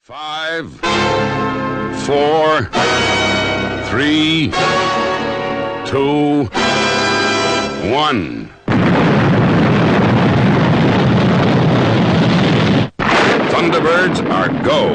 5, 4, 3, 2, 1. Thunderbirds are go.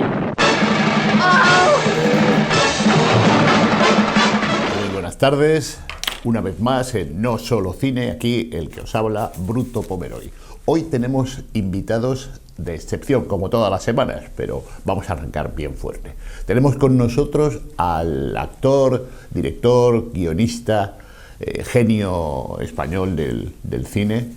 Muy buenas tardes, una vez más en No Solo Cine, aquí el que os habla, Bruto Pomeroy. Hoy tenemos invitados de excepción, como todas las semanas, pero vamos a arrancar bien fuerte. Tenemos con nosotros al actor, director, guionista, genio español del cine,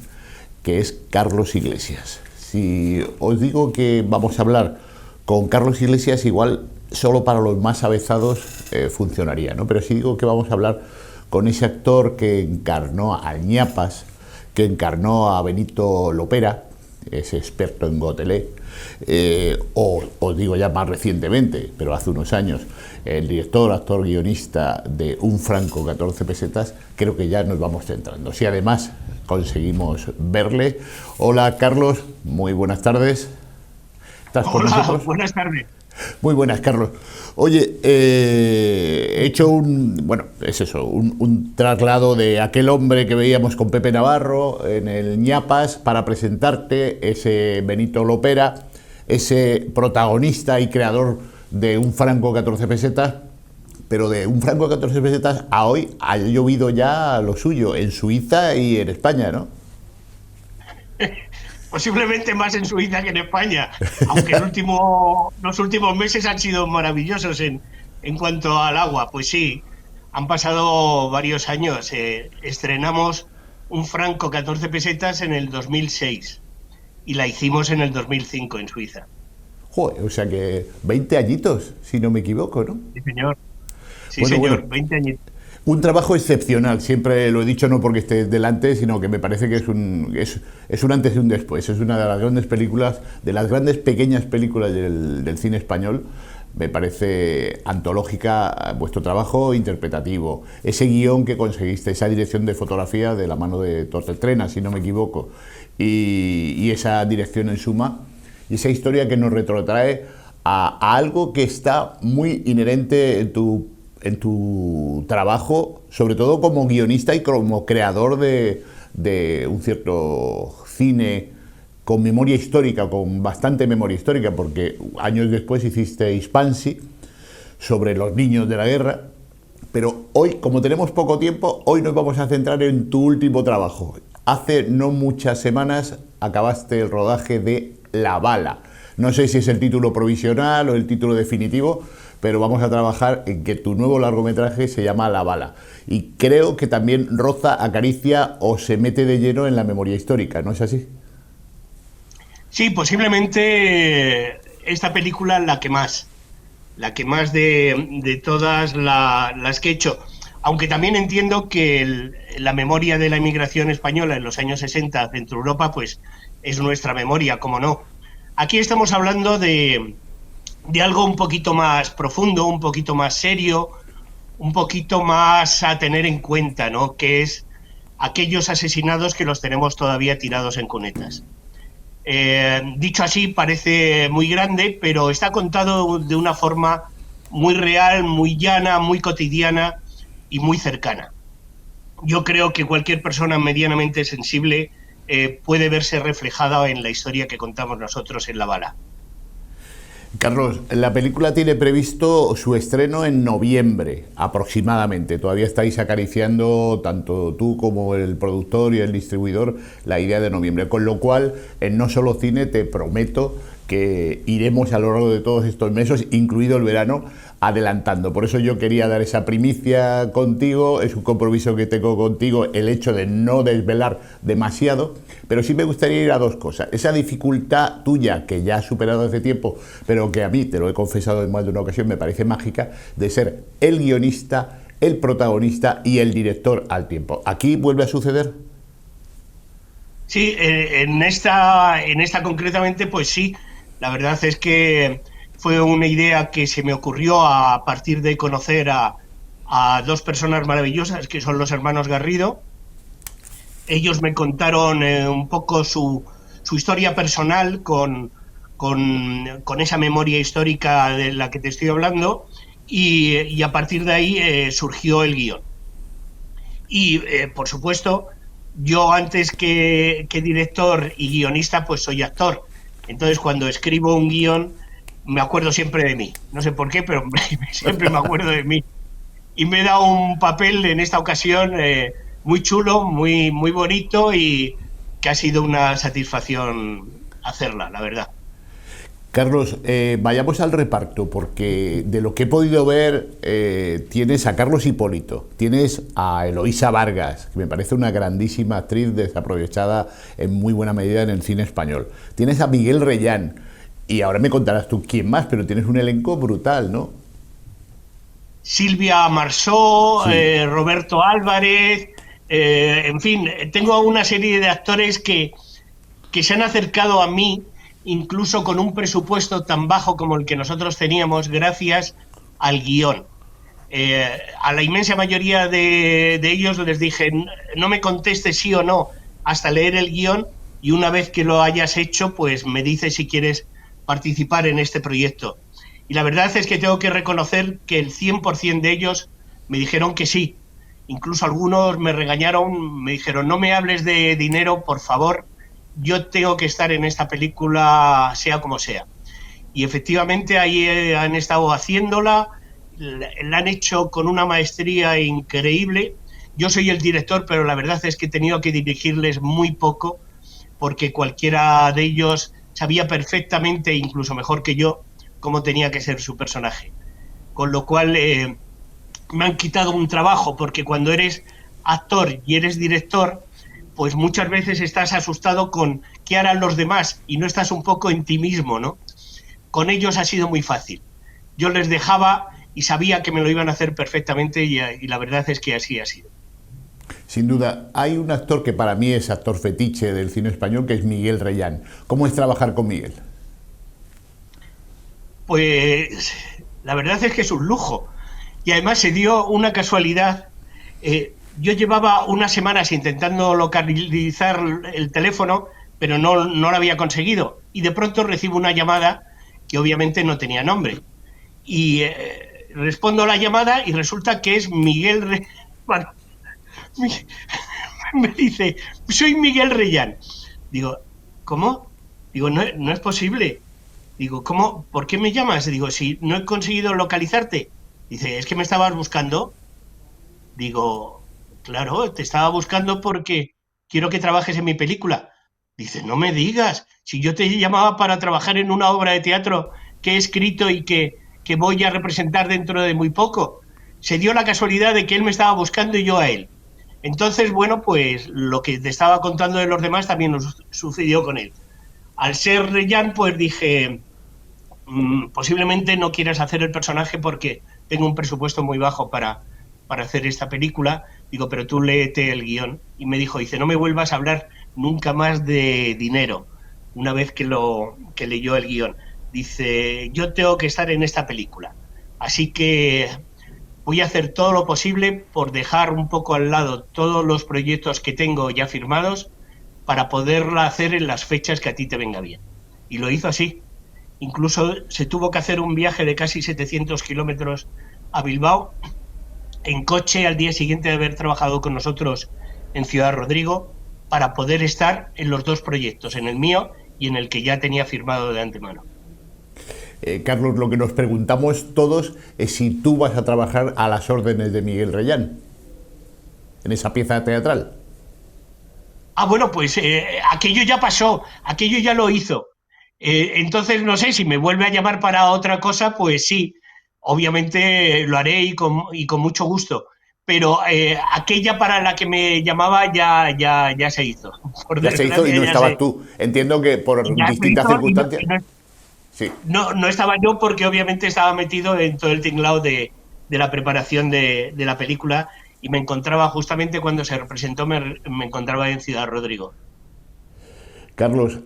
que es Carlos Iglesias. Si os digo que vamos a hablar con Carlos Iglesias, igual solo para los más avezados funcionaría, ¿no? Pero si digo que vamos a hablar con ese actor que encarnó a Ñapas, que encarnó a Benito Lopera, es experto en Gotelé, o os digo ya más recientemente, pero hace unos años, el director, actor, guionista de Un franco, 14 pesetas, creo que ya nos vamos centrando. Si además conseguimos verle. Hola, Carlos, muy buenas tardes. ¿Estás con nosotros? Buenas tardes. Muy buenas, Carlos. Oye, he hecho un traslado de aquel hombre que veíamos con Pepe Navarro en el Ñapas para presentarte ese Benito Lopera, ese protagonista y creador de Un franco 14 pesetas, pero de Un franco 14 pesetas a hoy ha llovido ya lo suyo en Suiza y en España, ¿no? Posiblemente más en Suiza que en España, aunque los últimos meses han sido maravillosos en cuanto al agua. Pues sí, han pasado varios años. Estrenamos Un franco 14 pesetas en el 2006 y la hicimos en el 2005 en Suiza. Joder, o sea que 20 añitos, si no me equivoco, ¿no? Sí, señor. Sí, bueno, señor, bueno. 20 añitos. Un trabajo excepcional, siempre lo he dicho, no porque esté delante, sino que me parece que es un antes y un después. Es una de las grandes películas, de las grandes pequeñas películas del cine español. Me parece antológica vuestro trabajo interpretativo. Ese guión que conseguiste, esa dirección de fotografía de la mano de Tortetrena, si no me equivoco, y esa dirección en suma, y esa historia que nos retrotrae a algo que está muy inherente en tu trabajo, sobre todo como guionista y como creador de un cierto cine con memoria histórica, con bastante memoria histórica, porque años después hiciste Hispansi sobre los niños de la guerra, pero hoy, como tenemos poco tiempo, hoy nos vamos a centrar en tu último trabajo. Hace no muchas semanas acabaste el rodaje de La bala. No sé si es el título provisional o el título definitivo, pero vamos a trabajar en que tu nuevo largometraje se llama La bala. Y creo que también roza, acaricia o se mete de lleno en la memoria histórica, ¿no es así? Sí, posiblemente esta película la que más de todas las que he hecho. Aunque también entiendo que la memoria de la inmigración española en los años 60 dentro de Europa, pues es nuestra memoria, como no. Aquí estamos hablando de algo un poquito más profundo, un poquito más serio, un poquito más a tener en cuenta, ¿no? Que es aquellos asesinados que los tenemos todavía tirados en cunetas. Dicho así parece muy grande, pero está contado de una forma muy real, muy llana, muy cotidiana y muy cercana. Yo creo que cualquier persona medianamente sensible puede verse reflejada en la historia que contamos nosotros en La bala. Carlos, la película tiene previsto su estreno en noviembre, aproximadamente. Todavía estáis acariciando, tanto tú como el productor y el distribuidor, la idea de noviembre. Con lo cual, en No Solo Cine te prometo que iremos a lo largo de todos estos meses, incluido el verano, adelantando. Por eso yo quería dar esa primicia contigo, es un compromiso que tengo contigo, el hecho de no desvelar demasiado, pero sí me gustaría ir a dos cosas. Esa dificultad tuya, que ya has superado hace tiempo, pero que a mí, te lo he confesado en más de una ocasión, me parece mágica, de ser el guionista, el protagonista y el director al tiempo. ¿Aquí vuelve a suceder? Sí, en esta concretamente, pues sí. La verdad es que fue una idea que se me ocurrió a partir de conocer a dos personas maravillosas, que son los hermanos Garrido. Ellos me contaron un poco su historia personal con con esa memoria histórica de la que te estoy hablando, y a partir de ahí surgió el guión. Y, por supuesto, yo antes que director y guionista, pues soy actor. Entonces, cuando escribo un guión, me acuerdo siempre de mí. No sé por qué, pero siempre me acuerdo de mí. Y me he dado un papel en esta ocasión muy chulo, muy, muy bonito, y que ha sido una satisfacción hacerla, la verdad. Carlos, vayamos al reparto, porque de lo que he podido ver, tienes a Carlos Hipólito, tienes a Eloísa Vargas, que me parece una grandísima actriz desaprovechada en muy buena medida en el cine español. Tienes a Miguel Reyán, y ahora me contarás tú quién más, pero tienes un elenco brutal, ¿no? Silvia Marsó, Sí. Roberto Álvarez, en fin, tengo una serie de actores que se han acercado a mí, incluso con un presupuesto tan bajo como el que nosotros teníamos, gracias al guión. A la inmensa mayoría de ellos les dije, no me contestes sí o no hasta leer el guión, y una vez que lo hayas hecho, pues me dices si quieres participar en este proyecto. Y la verdad es que tengo que reconocer que el 100% de ellos me dijeron que sí. Incluso algunos me regañaron, me dijeron, no me hables de dinero, por favor, yo tengo que estar en esta película sea como sea. Y efectivamente ahí han estado haciéndola, la han hecho con una maestría increíble. Yo soy el director, pero la verdad es que he tenido que dirigirles muy poco, porque cualquiera de ellos sabía perfectamente, incluso mejor que yo, cómo tenía que ser su personaje. Con lo cual me han quitado un trabajo, porque cuando eres actor y eres director, pues muchas veces estás asustado con qué harán los demás y no estás un poco en ti mismo, ¿no? Con ellos ha sido muy fácil. Yo les dejaba y sabía que me lo iban a hacer perfectamente, y la verdad es que así ha sido. Sin duda, hay un actor que para mí es actor fetiche del cine español, que es Miguel Reyán. ¿Cómo es trabajar con Miguel? Pues la verdad es que es un lujo. Y además se dio una casualidad. Yo llevaba unas semanas intentando localizar el teléfono, pero no lo había conseguido. Y de pronto recibo una llamada que obviamente no tenía nombre. Y respondo a la llamada y resulta que es Miguel. Bueno, me dice, soy Miguel Reyán. Digo, ¿cómo? Digo, no es posible. Digo, ¿cómo? ¿Por qué me llamas? Digo, si no he conseguido localizarte. Dice, ¿es que me estabas buscando? Digo, claro, te estaba buscando porque quiero que trabajes en mi película. Dice, no me digas, si yo te llamaba para trabajar en una obra de teatro que he escrito y que voy a representar dentro de muy poco. Se dio la casualidad de que él me estaba buscando y yo a él. Entonces, bueno, pues lo que te estaba contando de los demás también nos sucedió con él. Al ser Reyán, pues dije, posiblemente no quieras hacer el personaje porque tengo un presupuesto muy bajo para hacer esta película. Digo, pero tú léete el guión. Y me dijo, dice, no me vuelvas a hablar nunca más de dinero, una vez que leyó el guión. Dice, yo tengo que estar en esta película, así que voy a hacer todo lo posible por dejar un poco al lado todos los proyectos que tengo ya firmados para poderla hacer en las fechas que a ti te venga bien. Y lo hizo así. Incluso se tuvo que hacer un viaje de casi 700 kilómetros a Bilbao en coche al día siguiente de haber trabajado con nosotros en Ciudad Rodrigo, para poder estar en los dos proyectos, en el mío y en el que ya tenía firmado de antemano. Carlos, lo que nos preguntamos todos es si tú vas a trabajar a las órdenes de Miguel Reyán en esa pieza teatral. Bueno, pues aquello ya pasó, aquello ya lo hizo. Entonces, no sé, si me vuelve a llamar para otra cosa, pues sí, obviamente lo haré y con mucho gusto. Pero aquella para la que me llamaba ya se hizo. Por Ya se hizo y desgracia, no ya estabas tú. Entiendo que por ya se distintas hizo circunstancias. Sí. no estaba yo, porque obviamente estaba metido en todo el tinglado de la preparación de la película, y me encontraba justamente cuando se representó, me encontraba en Ciudad Rodrigo. Carlos,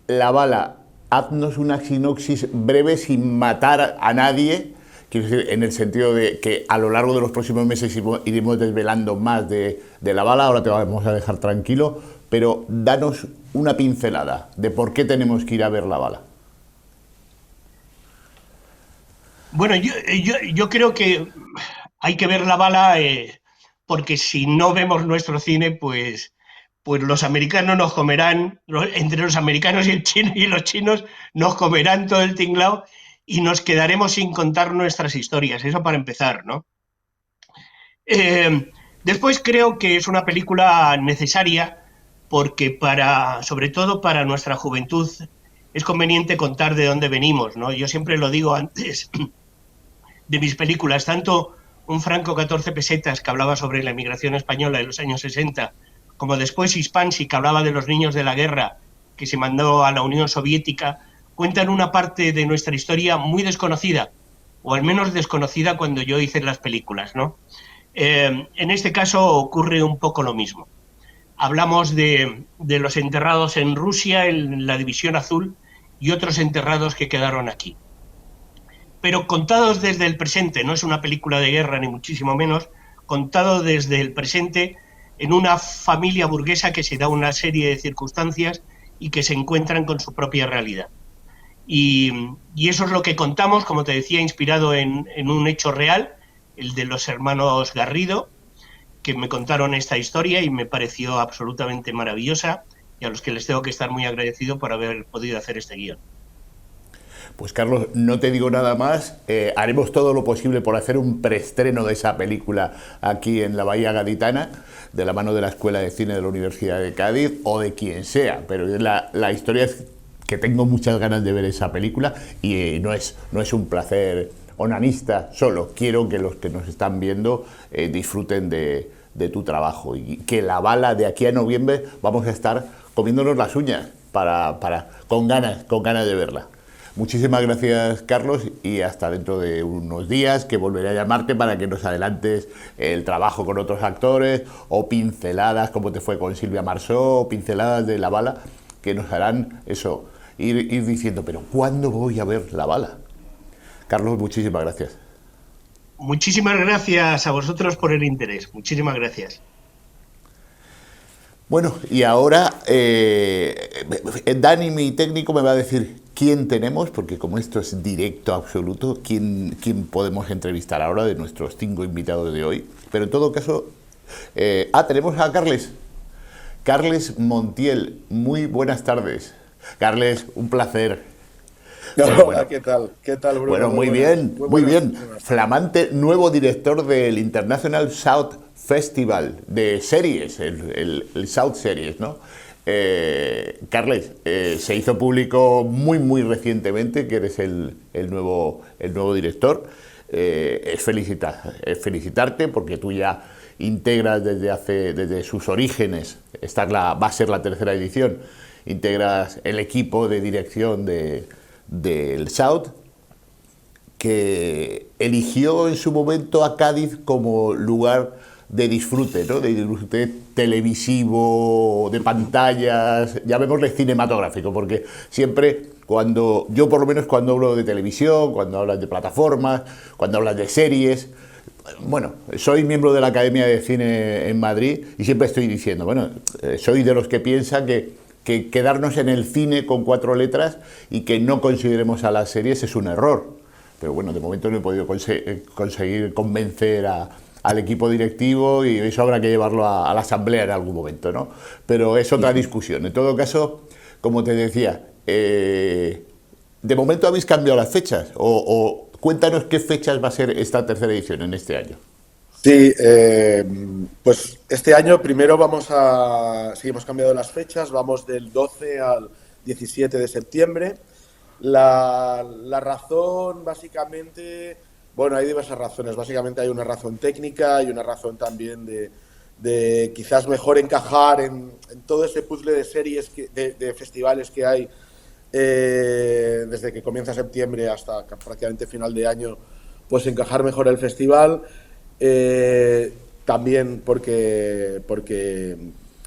La bala, haznos una sinopsis breve sin matar a nadie, quiero decir, en el sentido de que a lo largo de los próximos meses iremos desvelando más de La bala, ahora te vamos a dejar tranquilo, pero danos una pincelada de por qué tenemos que ir a ver La bala. Bueno, yo creo que hay que ver la bala, porque si no vemos nuestro cine, pues los americanos nos comerán, entre los americanos y el chino y los chinos nos comerán todo el tinglao y nos quedaremos sin contar nuestras historias. Eso para empezar, ¿no? Eh, Después creo que es una película necesaria porque sobre todo para nuestra juventud, es conveniente contar de dónde venimos, ¿no? Yo siempre lo digo antes de mis películas, tanto Un franco 14 pesetas, que hablaba sobre la emigración española en los años 60, como después Hispansi, que hablaba de los niños de la guerra que se mandó a la Unión Soviética, cuentan una parte de nuestra historia muy desconocida, o al menos desconocida cuando yo hice las películas, ¿no? En este caso ocurre un poco lo mismo. Hablamos de los enterrados en Rusia, en la División Azul, y otros enterrados que quedaron aquí. Pero contados desde el presente, no es una película de guerra ni muchísimo menos, contado desde el presente en una familia burguesa que se da una serie de circunstancias y que se encuentran con su propia realidad. Y eso es lo que contamos, como te decía, inspirado en un hecho real, el de los hermanos Garrido, que me contaron esta historia y me pareció absolutamente maravillosa, y a los que les tengo que estar muy agradecido por haber podido hacer este guión. Pues Carlos, no te digo nada más. Haremos todo lo posible por hacer un preestreno de esa película aquí en la Bahía Gaditana, de la mano de la Escuela de Cine de la Universidad de Cádiz o de quien sea. Pero la historia es que tengo muchas ganas de ver esa película y no es un placer onanista solo. Quiero que los que nos están viendo disfruten de tu trabajo y que la bala de aquí a noviembre vamos a estar comiéndonos las uñas con ganas de verla. Muchísimas gracias, Carlos, y hasta dentro de unos días, que volveré a llamarte para que nos adelantes el trabajo con otros actores o pinceladas, como te fue con Silvia Marsó, o pinceladas de la bala, que nos harán eso, ir diciendo, pero ¿cuándo voy a ver la bala? Carlos, muchísimas gracias. Muchísimas gracias a vosotros por el interés. Muchísimas gracias. Bueno, y ahora Dani, mi técnico, me va a decir quién tenemos, porque como esto es directo absoluto, quién podemos entrevistar ahora de nuestros 5 invitados de hoy. Pero en todo caso, tenemos a Carles Montiel. Muy buenas tardes. Carles, un placer. Hola, bueno. ¿Qué tal? ¿Qué tal, Bruno? Bueno, muy bien. Flamante nuevo director del International South Festival de series, el South Series, ¿no? Carles, se hizo público muy recientemente que eres el nuevo director. Es felicitarte porque tú ya integras desde sus orígenes, va a ser la tercera edición, integras el equipo de dirección del South, que eligió en su momento a Cádiz como lugar de disfrute, ¿no? De disfrute televisivo, de pantallas, llamémosle cinematográfico, porque siempre yo por lo menos cuando hablo de televisión, cuando hablas de plataformas, cuando hablas de series, bueno, soy miembro de la Academia de Cine en Madrid y siempre estoy diciendo, soy de los que piensa que quedarnos en el cine con 4 letras y que no consideremos a las series es un error. Pero bueno, de momento no he podido conseguir convencer al equipo directivo y eso habrá que llevarlo a la asamblea en algún momento, ¿no? Pero es otra discusión. En todo caso, como te decía, de momento habéis cambiado las fechas o cuéntanos qué fechas va a ser esta tercera edición en este año. Sí, pues este año primero sí, hemos cambiado las fechas, vamos del 12 al 17 de septiembre. La razón, básicamente, bueno, hay diversas razones. Básicamente hay una razón técnica y una razón también de quizás mejor encajar en todo ese puzzle de series, de festivales que hay desde que comienza septiembre hasta prácticamente final de año, pues encajar mejor el festival. También porque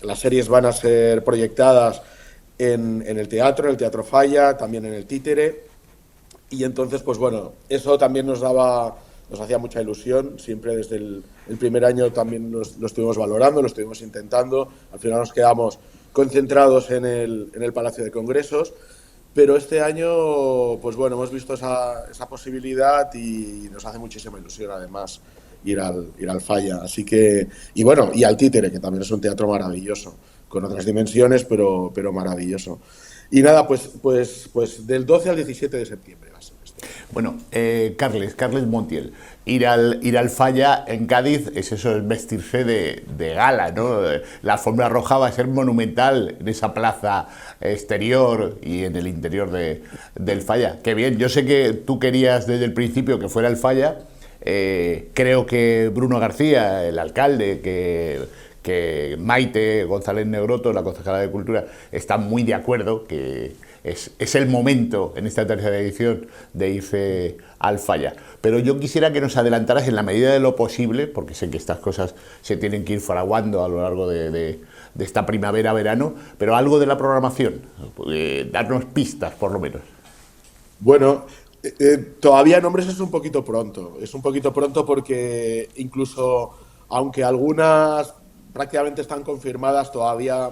las series van a ser proyectadas en el Teatro Falla, también en el Títere, y entonces pues bueno, eso también nos hacía mucha ilusión. Siempre desde el primer año también lo estuvimos valorando, lo estuvimos intentando. Al final nos quedamos concentrados en el Palacio de Congresos pero este año, pues bueno, hemos visto esa posibilidad y nos hace muchísima ilusión además ir al Falla. Así que, y bueno, y al Títere, que también es un teatro maravilloso, con otras dimensiones, pero maravilloso. Y nada, pues del 12 al 17 de septiembre va a ser esto. Bueno, Carles Montiel, ir al Falla en Cádiz es eso, es vestirse de gala, ¿no? La alfombra roja va a ser monumental en esa plaza exterior y en el interior del Falla. Qué bien, yo sé que tú querías desde el principio que fuera el Falla. Creo que Bruno García, el alcalde, que Maite González Negroto, la concejala de Cultura, están muy de acuerdo que es el momento en esta tercera edición de irse al Falla. Pero yo quisiera que nos adelantaras en la medida de lo posible, porque sé que estas cosas se tienen que ir fraguando a lo largo de esta primavera-verano, pero algo de la programación, darnos pistas por lo menos. Bueno, todavía nombres es un poquito pronto porque incluso aunque algunas prácticamente están confirmadas, todavía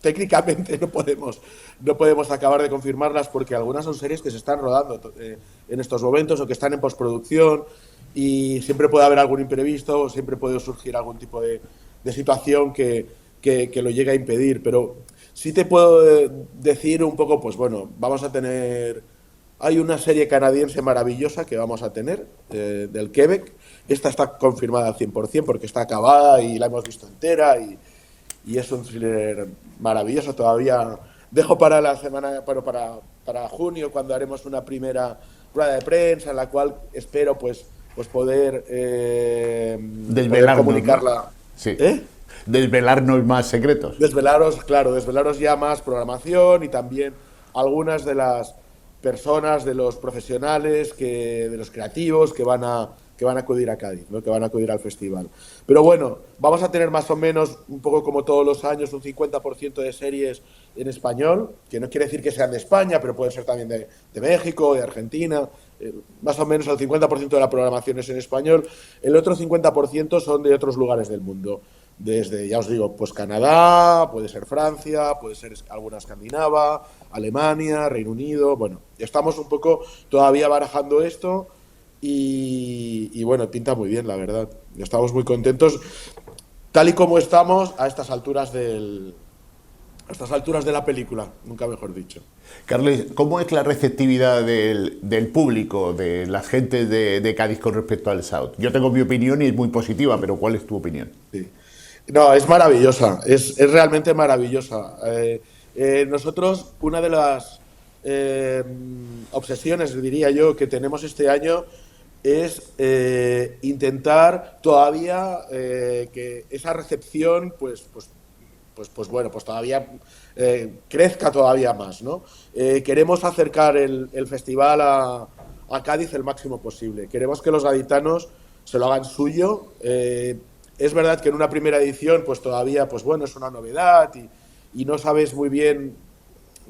técnicamente no podemos acabar de confirmarlas porque algunas son series que se están rodando en estos momentos o que están en postproducción y siempre puede haber algún imprevisto o siempre puede surgir algún tipo de situación que lo llegue a impedir, pero sí te puedo decir un poco, pues bueno, hay una serie canadiense maravillosa que vamos a tener, del Quebec. Esta está confirmada al 100% porque está acabada y la hemos visto entera y es un thriller maravilloso. Todavía dejo para la semana, para junio, cuando haremos una primera rueda de prensa en la cual espero pues poder comunicarla. ¿No? Sí. Desvelarnos más secretos. Desvelaros ya más programación y también algunas de las personas, de los profesionales, de los creativos que van a acudir a Cádiz, ¿no? Que van a acudir al festival. Pero bueno, vamos a tener más o menos, un poco como todos los años, un 50% de series en español, que no quiere decir que sean de España, pero pueden ser también de México, de Argentina. Más o menos el 50% de la programación es en español. El otro 50% son de otros lugares del mundo. Desde, ya os digo, pues Canadá, puede ser Francia, puede ser alguna escandinava, Alemania, Reino Unido. Bueno, estamos un poco todavía barajando esto y bueno, pinta muy bien, la verdad. Estamos muy contentos, tal y como estamos a estas alturas de la película, nunca mejor dicho. Carles, ¿cómo es la receptividad del público, de las gentes de Cádiz con respecto al South? Yo tengo mi opinión y es muy positiva, pero ¿cuál es tu opinión? Sí. No, es maravillosa, es realmente maravillosa. Nosotros, una de las obsesiones, diría yo, que tenemos este año es intentar todavía que esa recepción pues todavía crezca todavía más, ¿no? Queremos acercar el festival a Cádiz el máximo posible. Queremos que los gaditanos se lo hagan suyo. Es verdad que en una primera edición pues todavía pues bueno, es una novedad y no sabes muy bien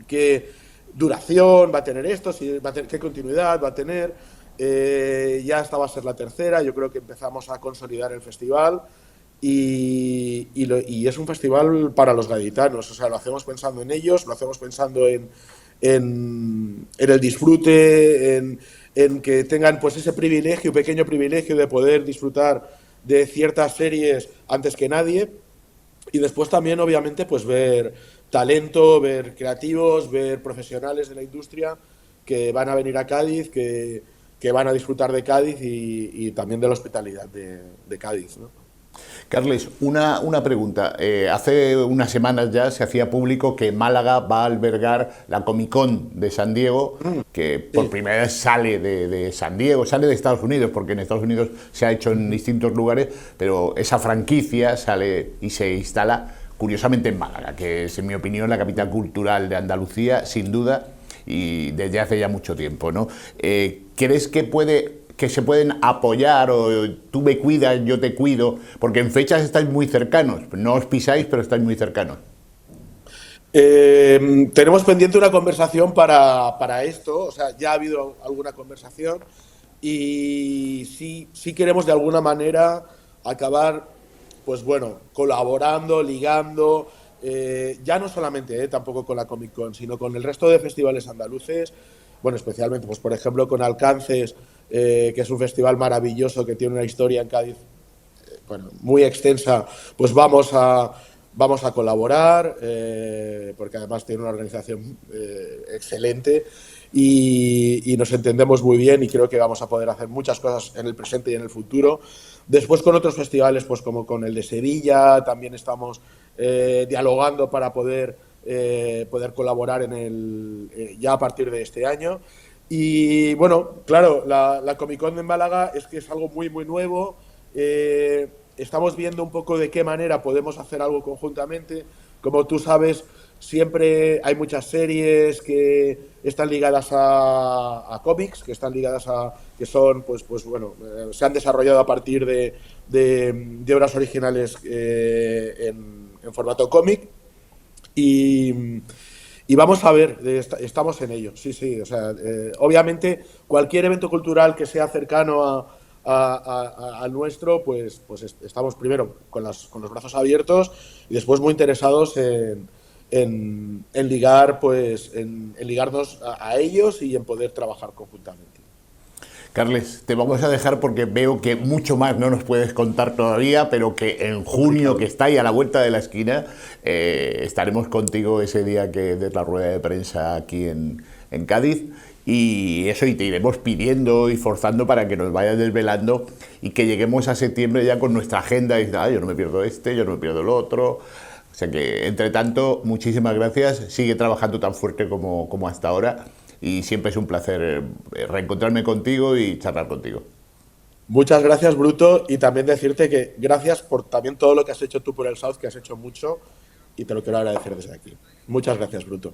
qué duración va a tener esto, qué continuidad va a tener. Ya esta va a ser la tercera. Yo creo que empezamos a consolidar el festival y es un festival para los gaditanos. O sea, lo hacemos pensando en ellos, lo hacemos pensando en el disfrute, en que tengan pues ese privilegio, pequeño privilegio de poder disfrutar de ciertas series antes que nadie, y después también obviamente pues ver talento, ver creativos, ver profesionales de la industria que van a venir a Cádiz, que van a disfrutar de Cádiz y también de la hospitalidad de Cádiz, ¿no? Carles, una pregunta. Hace unas semanas ya se hacía público que Málaga va a albergar la Comic Con de San Diego, que por primera vez sale de San Diego, sale de Estados Unidos, porque en Estados Unidos se ha hecho en distintos lugares, pero esa franquicia sale y se instala curiosamente en Málaga, que es, en mi opinión, la capital cultural de Andalucía, sin duda, y desde hace ya mucho tiempo, ¿no? ¿Crees que se pueden apoyar, o tú me cuidas, yo te cuido, porque en fechas estáis muy cercanos, no os pisáis, pero estáis muy cercanos? Tenemos pendiente una conversación para esto, o sea, ya ha habido alguna conversación y sí queremos de alguna manera acabar, pues bueno, colaborando, ligando, ya no solamente tampoco con la Comic Con, sino con el resto de festivales andaluces, bueno, especialmente, pues por ejemplo, con Alcances, que es un festival maravilloso que tiene una historia en Cádiz, bueno, muy extensa, pues vamos a colaborar, porque además tiene una organización excelente y nos entendemos muy bien y creo que vamos a poder hacer muchas cosas en el presente y en el futuro. Después con otros festivales, pues como con el de Sevilla, también estamos dialogando para poder colaborar ya a partir de este año. Y bueno, claro, la Comic Con en Málaga es que es algo muy, muy nuevo. Estamos viendo un poco de qué manera podemos hacer algo conjuntamente. Como tú sabes, siempre hay muchas series que están ligadas a cómics, que son, pues bueno, se han desarrollado a partir de obras originales en formato cómic. Y vamos a ver, estamos en ello, sí. O sea, obviamente, cualquier evento cultural que sea cercano al nuestro, pues estamos primero con los brazos abiertos y después muy interesados en ligarnos a ellos y en poder trabajar conjuntamente. Carles, te vamos a dejar porque veo que mucho más no nos puedes contar todavía, pero que en junio, que está ahí a la vuelta de la esquina, estaremos contigo ese día que des la rueda de prensa aquí en Cádiz. Y eso, y te iremos pidiendo y forzando para que nos vayas desvelando y que lleguemos a septiembre ya con nuestra agenda y yo no me pierdo yo no me pierdo lo otro. O sea que, entre tanto, muchísimas gracias. Sigue trabajando tan fuerte como hasta ahora y siempre es un placer reencontrarme contigo y charlar contigo. Muchas gracias, Bruto, y también decirte que gracias por también todo lo que has hecho tú por el South, que has hecho mucho y te lo quiero agradecer desde aquí. Muchas gracias, Bruto.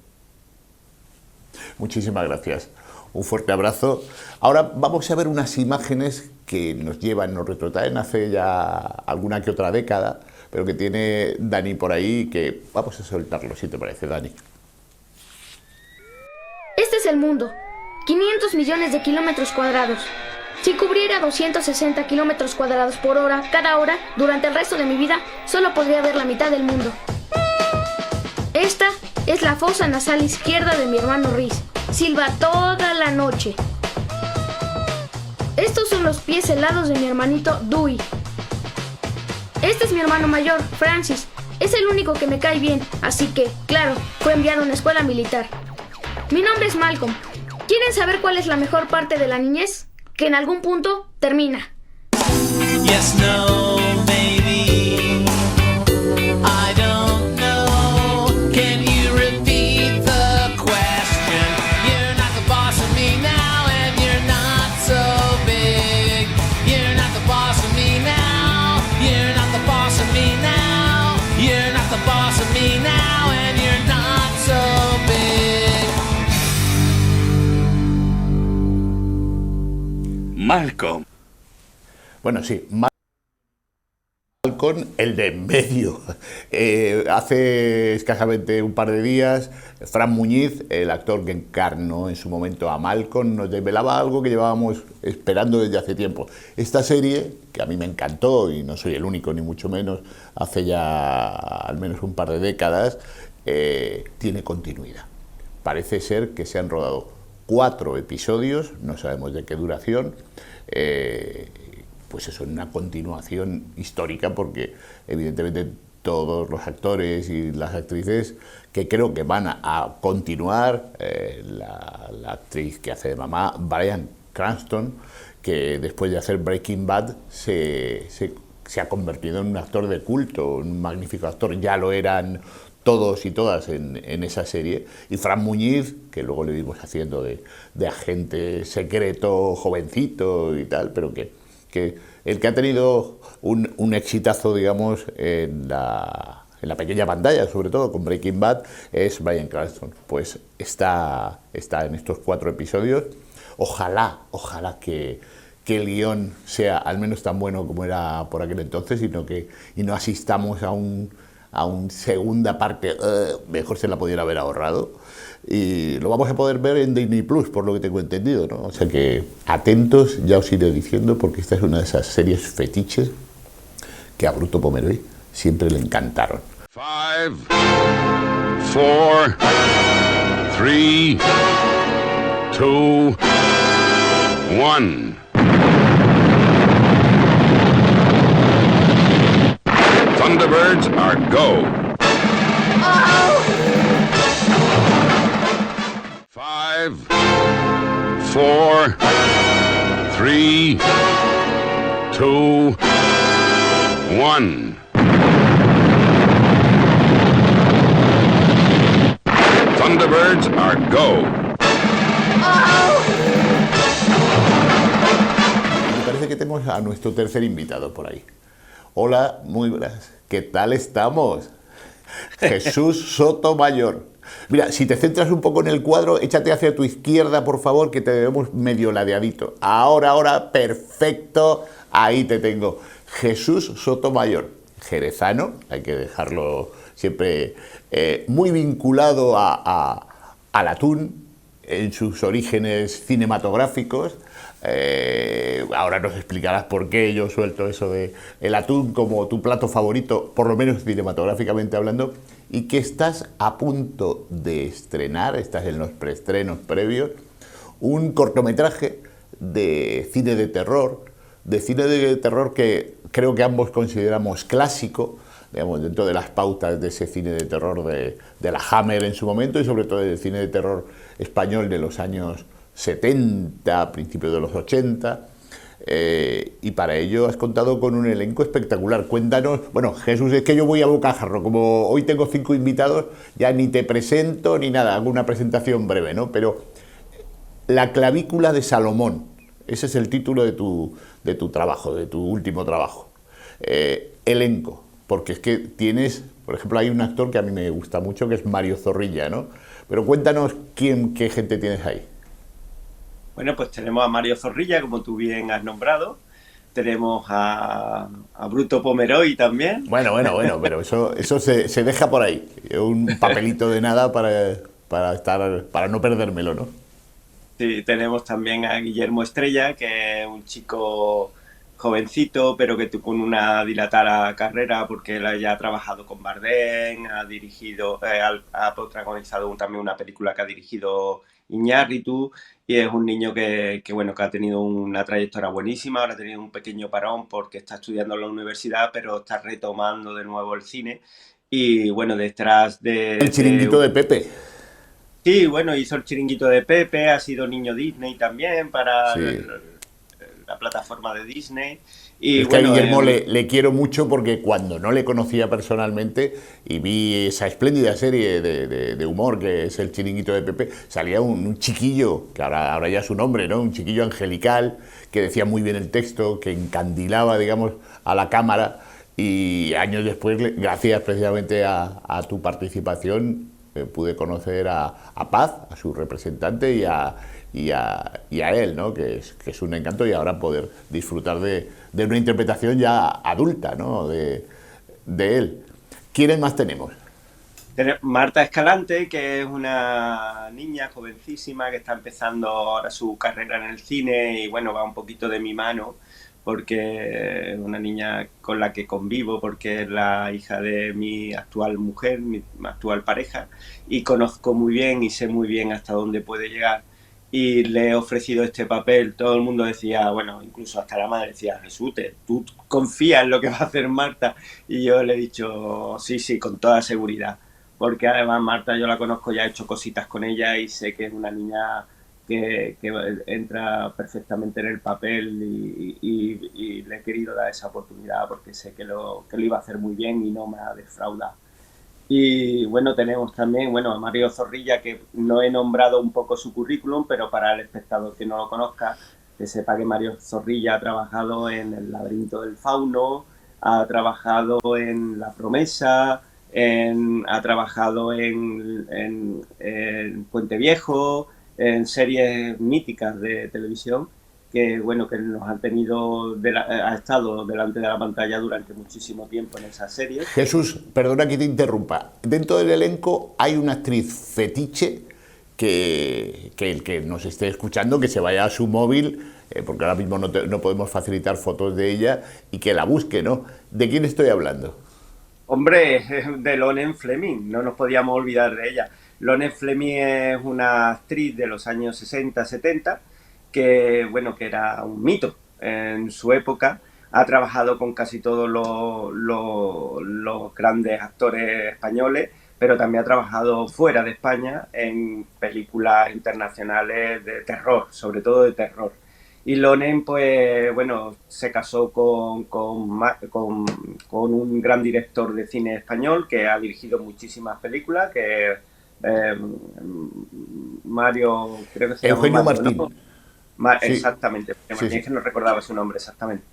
Muchísimas gracias. Un fuerte abrazo. Ahora vamos a ver unas imágenes que nos retrotraen hace ya alguna que otra década, pero que tiene Dani por ahí, que vamos a soltarlo, si te parece, Dani. Este es el mundo. 500 millones de kilómetros cuadrados. Si cubriera 260 kilómetros cuadrados por hora, cada hora, durante el resto de mi vida, solo podría ver la mitad del mundo. Esta es la fosa nasal izquierda de mi hermano Rhys. Silba toda la noche. Estos son los pies helados de mi hermanito Dewey. Este es mi hermano mayor, Francis. Es el único que me cae bien, así que, claro, fue enviado a una escuela militar. Mi nombre es Malcolm. ¿Quieren saber cuál es la mejor parte de la niñez? Que en algún punto termina. Yes, no, baby. I don't know. Can you repeat the question? You're not the boss of me now, and you're not so big. You're not the boss of me now. You're not the boss of me now. You're not the boss of me now, and you're not so big. Malcolm. Bueno, sí, Malcolm, el de en medio. Hace escasamente un par de días, Fran Muñiz, el actor que encarnó en su momento a Malcolm, nos desvelaba algo que llevábamos esperando desde hace tiempo. Esta serie, que a mí me encantó, y no soy el único ni mucho menos, hace ya al menos un par de décadas, tiene continuidad. Parece ser que se han rodado 4 episodios, no sabemos de qué duración, pues eso, una continuación histórica, porque evidentemente todos los actores y las actrices que creo que van a continuar, la actriz que hace de mamá, Bryan Cranston, que después de hacer Breaking Bad se ha convertido en un actor de culto, un magnífico actor, ya lo eran todos y todas en esa serie, y Fran Muñiz, que luego le vimos haciendo de agente secreto, jovencito y tal, pero que el que ha tenido un exitazo, digamos, en la pequeña pantalla, sobre todo con Breaking Bad, es Bryan Cranston. Pues está en estos 4 episodios. Ojalá que el guión sea al menos tan bueno como era por aquel entonces, y no asistamos a una segunda parte, mejor se la pudiera haber ahorrado, y lo vamos a poder ver en Disney Plus, por lo que tengo entendido, ¿no? O sea que atentos, ya os iré diciendo, porque esta es una de esas series fetiches que a Bruto Pomeroy siempre le encantaron. 5, 4, 3, 2, 1. Thunderbirds are go. 5, 4, 3, 2, 1. Thunderbirds are go. Me parece que tenemos a nuestro tercer invitado por ahí. Hola, muy buenas. ¿Qué tal estamos? Jesús Sotomayor. Mira, si te centras un poco en el cuadro, échate hacia tu izquierda, por favor, que te vemos medio ladeadito. Ahora, perfecto. Ahí te tengo. Jesús Sotomayor, jerezano, hay que dejarlo siempre muy vinculado al atún en sus orígenes cinematográficos. Ahora nos explicarás por qué yo suelto eso de el atún como tu plato favorito, por lo menos cinematográficamente hablando, y que estás a punto de estrenar, estás en los preestrenos previos, un cortometraje de cine de terror que creo que ambos consideramos clásico, digamos, dentro de las pautas de ese cine de terror de la Hammer en su momento y sobre todo del cine de terror español de los años 70, principios de los 80, y para ello has contado con un elenco espectacular. Cuéntanos, bueno, Jesús, es que yo voy a bocajarro, como hoy tengo 5 invitados, ya ni te presento ni nada, hago una presentación breve, ¿no? Pero La clavícula de Salomón, ese es el título de tu trabajo, de tu último trabajo. Elenco, porque es que tienes, por ejemplo, hay un actor que a mí me gusta mucho, que es Mario Zorrilla, ¿no? Pero cuéntanos qué gente tienes ahí. Bueno, pues tenemos a Mario Zorrilla, como tú bien has nombrado. Tenemos a Bruto Pomeroy también. Bueno, pero eso se deja por ahí. Un papelito de nada para no perdérmelo, ¿no? Sí, tenemos también a Guillermo Estrella, que es un chico jovencito, pero que con una dilatada carrera, porque él ya ha trabajado con Bardem, ha dirigido, ha protagonizado también una película que ha dirigido Iñárritu, y es un niño que ha tenido una trayectoria buenísima. Ahora ha tenido un pequeño parón porque está estudiando en la universidad, pero está retomando de nuevo el cine. Y bueno, detrás de... El chiringuito de Pepe. Sí, bueno, hizo el chiringuito de Pepe, ha sido niño Disney también para Sí. la plataforma de Disney. Y es que bueno, a Guillermo le quiero mucho porque cuando no le conocía personalmente y vi esa espléndida serie de humor que es El chiringuito de Pepe, salía un chiquillo, que ahora ya es un hombre, ¿no? Un chiquillo angelical, que decía muy bien el texto, que encandilaba, digamos, a la cámara, y años después, gracias precisamente a tu participación, pude conocer a Paz, a su representante, y a él, ¿no? que es un encanto, y ahora poder disfrutar de una interpretación ya adulta, ¿no? de él. ¿Quiénes más tenemos? Marta Escalante, que es una niña jovencísima que está empezando ahora su carrera en el cine, y bueno, va un poquito de mi mano, porque es una niña con la que convivo, porque es la hija de mi actual mujer, mi actual pareja, y conozco muy bien y sé muy bien hasta dónde puede llegar. Y le he ofrecido este papel. Todo el mundo decía, bueno, incluso hasta la madre decía, Jesús, ¿tú confías en lo que va a hacer Marta? Y yo le he dicho, sí, con toda seguridad, porque además Marta yo la conozco, ya he hecho cositas con ella y sé que es una niña que entra perfectamente en el papel, y le he querido dar esa oportunidad porque sé que lo iba a hacer muy bien y no me ha defraudado. Y bueno, tenemos también a Mario Zorrilla, que no he nombrado un poco su currículum, pero para el espectador que no lo conozca, que sepa que Mario Zorrilla ha trabajado en El laberinto del fauno, ha trabajado en La promesa, ha trabajado en Puente Viejo, en series míticas de televisión, que nos han tenido, ha estado delante de la pantalla durante muchísimo tiempo en esas series. Jesús, perdona que te interrumpa. Dentro del elenco hay una actriz fetiche que el que nos esté escuchando, que se vaya a su móvil, porque ahora mismo no podemos facilitar fotos de ella, y que la busque, ¿no? ¿De quién estoy hablando? Hombre, de Lonen Fleming, no nos podíamos olvidar de ella. Lonen Fleming es una actriz de los años 60-70 que, bueno, que era un mito en su época. Ha trabajado con casi todos los grandes actores españoles, pero también ha trabajado fuera de España en películas internacionales de terror, sobre todo de terror. Y Lonen, pues, bueno, se casó con un gran director de cine español que ha dirigido muchísimas películas, que es Mario, creo que se llama Eugenio Mario, Martín. ¿no? Sí, Exactamente, sí, Martín, sí. es que no recordaba su nombre exactamente.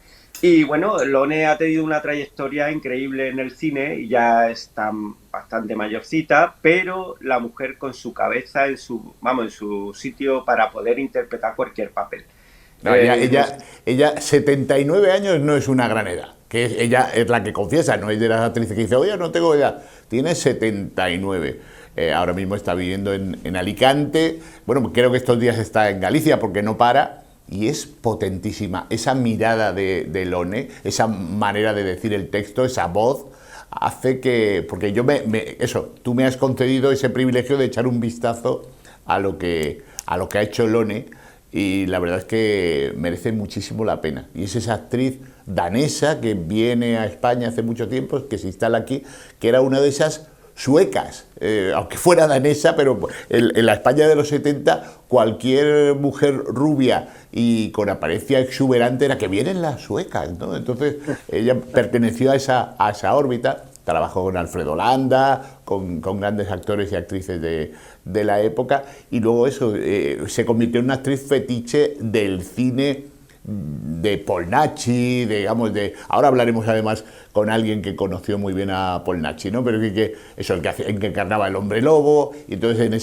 Y bueno, Lone ha tenido una trayectoria increíble en el cine y ya está bastante mayorcita, pero la mujer con su cabeza en su sitio para poder interpretar cualquier papel. No, ella, No ella, ella, 79 años no es una gran edad. Ella es la que confiesa, no es de las actrices que dice, oye, no tengo edad. Tiene 79. Ahora mismo está viviendo en Alicante. Bueno, creo que estos días está en Galicia porque no para. Y es potentísima. Esa mirada de Lone, esa manera de decir el texto, esa voz, hace que... Porque eso, tú me has concedido ese privilegio de echar un vistazo a lo que ha hecho Lone, y la verdad es que merece muchísimo la pena. Y es esa actriz danesa que viene a España hace mucho tiempo, que se instala aquí, que era una de esas suecas, aunque fuera danesa, pero en la España de los 70 cualquier mujer rubia y con apariencia exuberante era que vienen las suecas, ¿no? Entonces ella perteneció a esa órbita. Trabajó con Alfredo Landa, con grandes actores y actrices de la época, y luego eso, se convirtió en una actriz fetiche del cine de Polnachi, ahora hablaremos además con alguien que conoció muy bien a Polnachi, ¿no? Pero eso, el que encarnaba el hombre lobo, y entonces en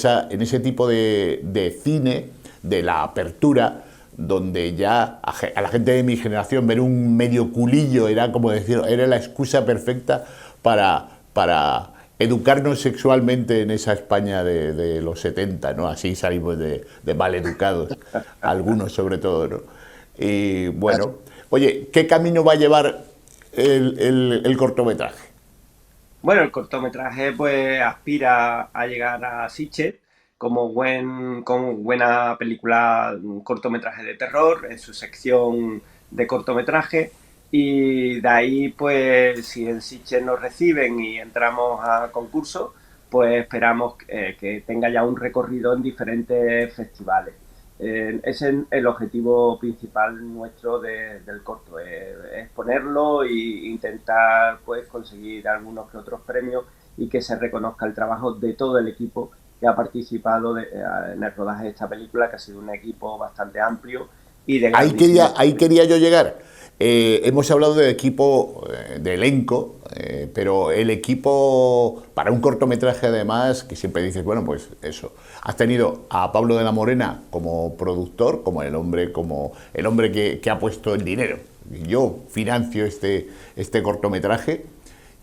ese tipo de cine, de la apertura, donde ya a la gente de mi generación ver un medio culillo era como decir, era la excusa perfecta para educarnos sexualmente en esa España de los 70, ¿no? Así salimos de mal educados, algunos sobre todo, ¿no? Y bueno, oye, ¿qué camino va a llevar el cortometraje? Bueno, el cortometraje pues aspira a llegar a Sitges como buena película, un cortometraje de terror en su sección de cortometraje, y de ahí pues si en Sitges nos reciben y entramos a concurso, pues esperamos que tenga ya un recorrido en diferentes festivales. Ese es el objetivo principal nuestro del corto, es ponerlo e intentar pues conseguir algunos que otros premios y que se reconozca el trabajo de todo el equipo que ha participado en el rodaje de esta película, que ha sido un equipo bastante amplio y de grandísimo. Ahí quería yo llegar. Hemos hablado de equipo, de elenco, pero el equipo para un cortometraje además, que siempre dices, bueno, pues eso, has tenido a Pablo de la Morena como productor, como el hombre que ha puesto el dinero. Yo financio este cortometraje,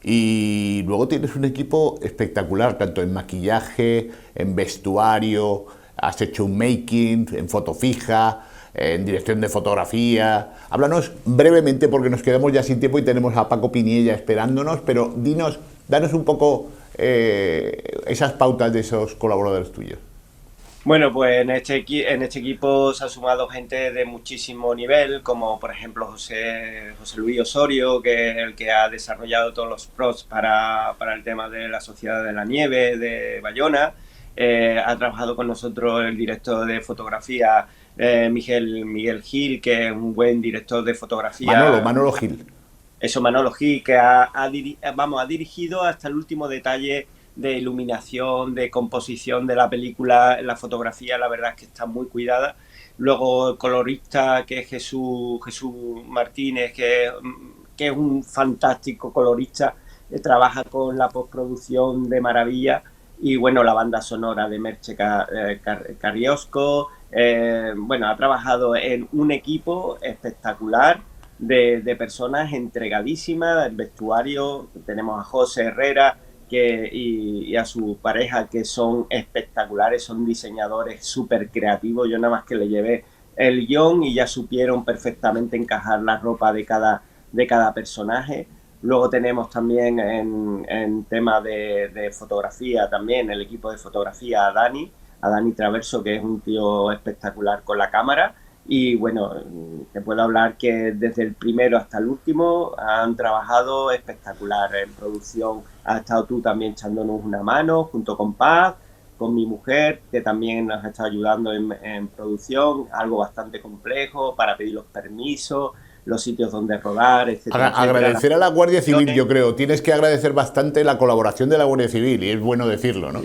y luego tienes un equipo espectacular, tanto en maquillaje, en vestuario, has hecho un making, en foto fija, en dirección de fotografía. Háblanos brevemente, porque nos quedamos ya sin tiempo y tenemos a Paco Piniella esperándonos, pero danos un poco esas pautas de esos colaboradores tuyos. Bueno, pues en este equipo se ha sumado gente de muchísimo nivel, como por ejemplo José Luis Osorio, que es el que ha desarrollado todos los props para el tema de la Sociedad de la Nieve de Bayona. Ha trabajado con nosotros el director de fotografía Miguel Gil, que es un buen director de fotografía. Manolo Gil. Eso, Manolo Gil, que ha dirigido hasta el último detalle de iluminación, de composición de la película. La fotografía, la verdad es que está muy cuidada. Luego el colorista, que es Jesús Martínez, que es un fantástico colorista, trabaja con la postproducción de maravilla. Y bueno, la banda sonora de Merche Carriosco. Bueno, ha trabajado en un equipo espectacular de personas entregadísimas. El vestuario, tenemos a José Herrera y a su pareja, que son espectaculares, son diseñadores súper creativos. Yo nada más que le llevé el guión y ya supieron perfectamente encajar la ropa de cada personaje. Luego tenemos también en tema de fotografía también el equipo de fotografía a Dani Traverso, que es un tío espectacular con la cámara. Y bueno, te puedo hablar que desde el primero hasta el último han trabajado espectacular en producción. Has estado tú también echándonos una mano junto con Paz, con mi mujer, que también nos ha estado ayudando en producción, algo bastante complejo para pedir los permisos, los sitios donde rodar, etcétera, etcétera. Agradecer a la Guardia Civil, yo creo. Tienes que agradecer bastante la colaboración de la Guardia Civil, y es bueno decirlo, ¿no?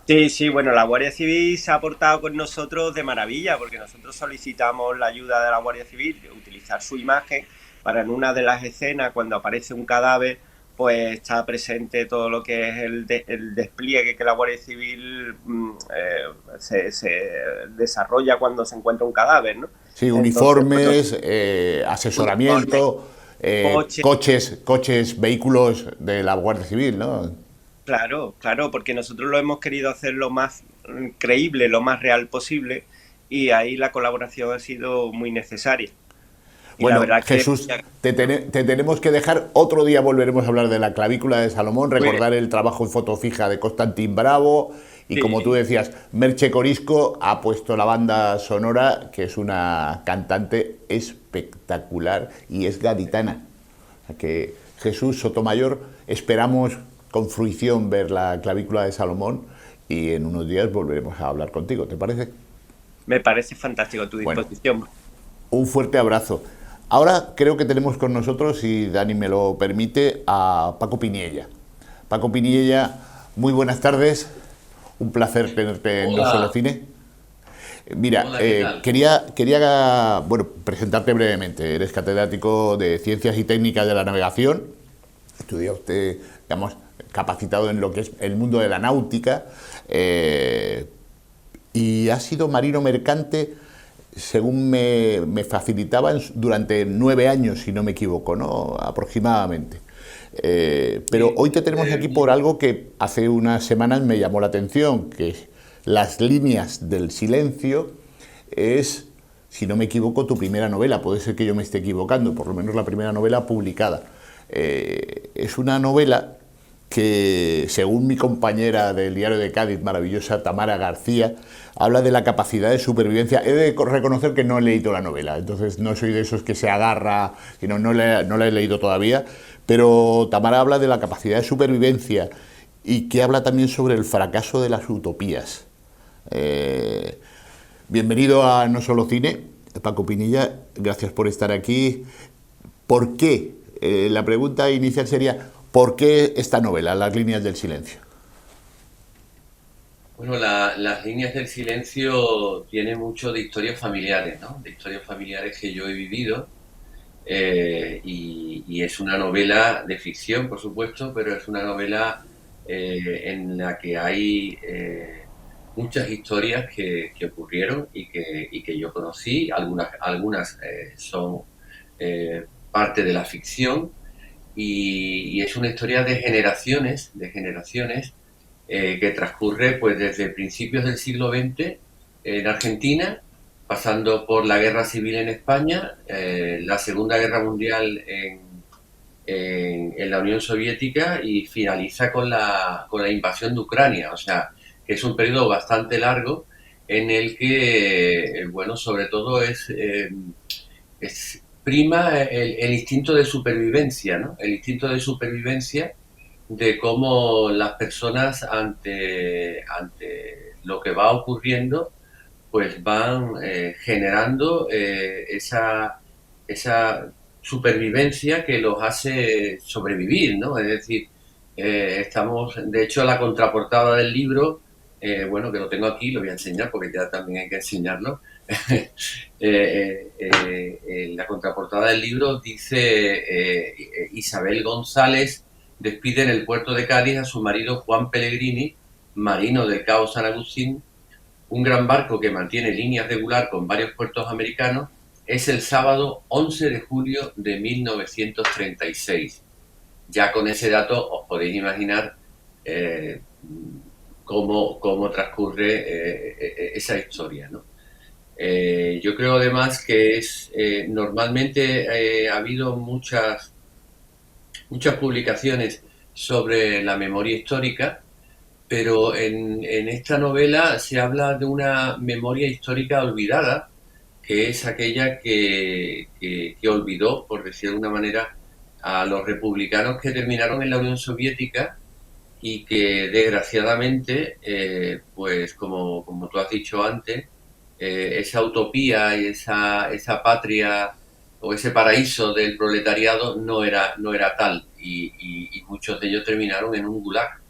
Sí, sí, bueno, la Guardia Civil se ha portado con nosotros de maravilla, porque nosotros solicitamos la ayuda de la Guardia Civil, de utilizar su imagen para en una de las escenas, cuando aparece un cadáver, pues está presente todo lo que es el despliegue que la Guardia Civil se desarrolla cuando se encuentra un cadáver, ¿no? Sí, Entonces, uniformes, bueno, asesoramiento, coches, vehículos de la Guardia Civil, ¿no? claro, claro, porque nosotros lo hemos querido hacer lo más creíble, lo más real posible, y ahí la colaboración ha sido muy necesaria. Y la Bueno, verdad que Jesús, te tenemos que dejar. Otro día volveremos a hablar de la clavícula de Salomón, recordar el trabajo en foto fija de Constantin Bravo. Y Sí. como tú decías, Merche Corisco ha puesto la banda sonora, que es una cantante espectacular y es gaditana. O sea que, Jesús Sotomayor, esperamos con fruición ver la clavícula de Salomón y en unos días volveremos a hablar contigo, ¿te parece? Me parece fantástico a tu Bueno. disposición. Un fuerte abrazo. Ahora creo que tenemos con nosotros, si Dani me lo permite, a Paco Piniella. Paco Piniella, muy buenas tardes. Un placer tenerte en No Solo Cine. Mira, Hola, ¿qué tal? quería presentarte brevemente. Eres catedrático de Ciencias y Técnicas de la Navegación. Estudia usted, digamos, capacitado en lo que es el mundo de la náutica. Y ha sido marino mercante, según me facilitaban, durante 9 años, si no me equivoco, ¿no? Aproximadamente. Pero hoy te tenemos aquí por algo que hace unas semanas me llamó la atención, que Las líneas del silencio es, si no me equivoco, tu primera novela. Puede ser que yo me esté equivocando, por lo menos la primera novela publicada. Es una novela que, según mi compañera del Diario de Cádiz, maravillosa Tamara García, habla de la capacidad de supervivencia. He de reconocer que no he leído la novela, entonces no soy de esos que se agarra, sino no la he leído todavía, pero Tamara habla de la capacidad de supervivencia y que habla también sobre el fracaso de las utopías. Bienvenido a No Solo Cine, Paco Pinilla, gracias por estar aquí. ¿Por qué? La pregunta inicial sería, ¿por qué esta novela, Las líneas del silencio? Bueno, las líneas del silencio tienen mucho de historias familiares, ¿no? De historias familiares que yo he vivido. Y es una novela de ficción, por supuesto, pero es una novela en la que hay muchas historias que ocurrieron y que yo conocí. Algunas son parte de la ficción y es una historia de generaciones que transcurre pues desde principios del siglo XX en Argentina, pasando por la Guerra Civil en España, la Segunda Guerra Mundial en la Unión Soviética y finaliza con la invasión de Ucrania. O sea, que es un periodo bastante largo en el que, bueno, sobre todo es prima el instinto de supervivencia, ¿no? El instinto de supervivencia de cómo las personas ante lo que va ocurriendo pues van generando esa supervivencia que los hace sobrevivir, ¿no? Es decir, de hecho, la contraportada del libro, bueno, que lo tengo aquí, lo voy a enseñar porque ya también hay que enseñarlo. La contraportada del libro dice Isabel González despide en el puerto de Cádiz a su marido Juan Pellegrini, marino del Cabo San Agustín, un gran barco que mantiene líneas regular con varios puertos americanos. Es el sábado 11 de julio de 1936. Ya con ese dato os podéis imaginar cómo transcurre esa historia, ¿no? Yo creo además que normalmente ha habido muchas muchas publicaciones sobre la memoria histórica, pero en esta novela se habla de una memoria histórica olvidada, que es aquella que olvidó, por decir de alguna manera, a los republicanos que terminaron en la Unión Soviética y que desgraciadamente, pues como tú has dicho antes, esa utopía y esa patria o ese paraíso del proletariado no era tal, y muchos de ellos terminaron en un gulag,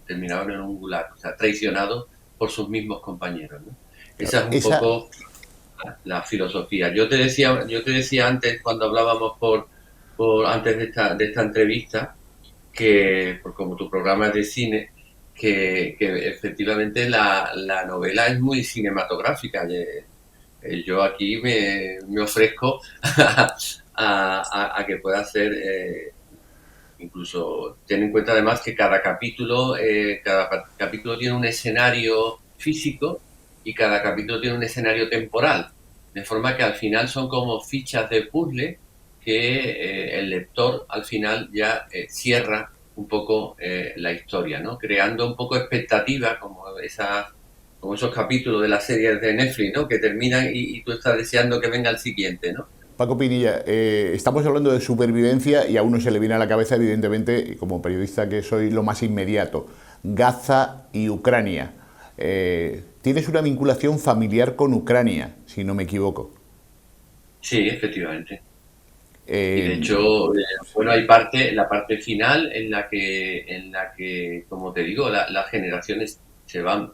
o sea, traicionados por sus mismos compañeros, ¿no? Esa es un poco la filosofía. Yo te decía antes, cuando hablábamos antes de esta entrevista, que como tu programa es de cine, que efectivamente la novela es muy cinematográfica. Yo aquí me ofrezco a que pueda ser, incluso ten en cuenta además que cada capítulo tiene un escenario físico y cada capítulo tiene un escenario temporal, de forma que al final son como fichas de puzzle que el lector al final ya cierra un poco la historia, ¿no? Creando un poco expectativa, como esos capítulos de las series de Netflix, ¿no? Que terminan y tú estás deseando que venga el siguiente, ¿no? Paco Pinilla, estamos hablando de supervivencia y a uno se le viene a la cabeza, evidentemente, como periodista que soy, lo más inmediato: Gaza y Ucrania. Tienes una vinculación familiar con Ucrania, si no me equivoco. Sí, efectivamente. Y de hecho, bueno, hay la parte final en la que, como te digo, las generaciones se van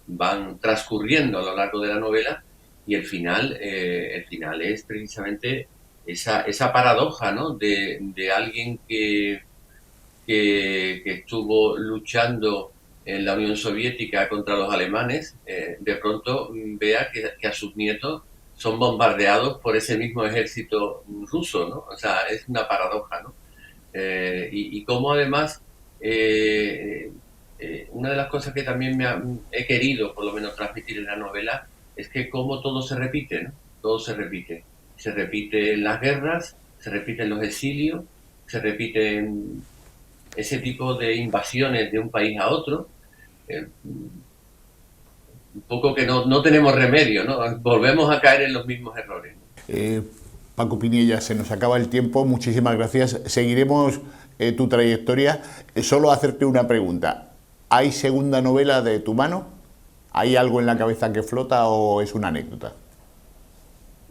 transcurriendo a lo largo de la novela, y el final es precisamente esa paradoja, ¿no? De alguien que estuvo luchando en la Unión Soviética contra los alemanes, de pronto vea que a sus nietos son bombardeados por ese mismo ejército ruso, ¿no? O sea, es una paradoja, ¿no? Y cómo además, una de las cosas que también he querido, por lo menos, transmitir en la novela, es que cómo todo se repite, ¿no? Todo se repite. Se repite en las guerras, se repite en los exilios, se repiten ese tipo de invasiones de un país a otro. Un poco que no tenemos remedio, ¿no? Volvemos a caer en los mismos errores. Paco Pinilla, se nos acaba el tiempo, muchísimas gracias. Seguiremos tu trayectoria. Solo hacerte una pregunta: ¿hay segunda novela de tu mano? ¿Hay algo en la cabeza que flota o es una anécdota?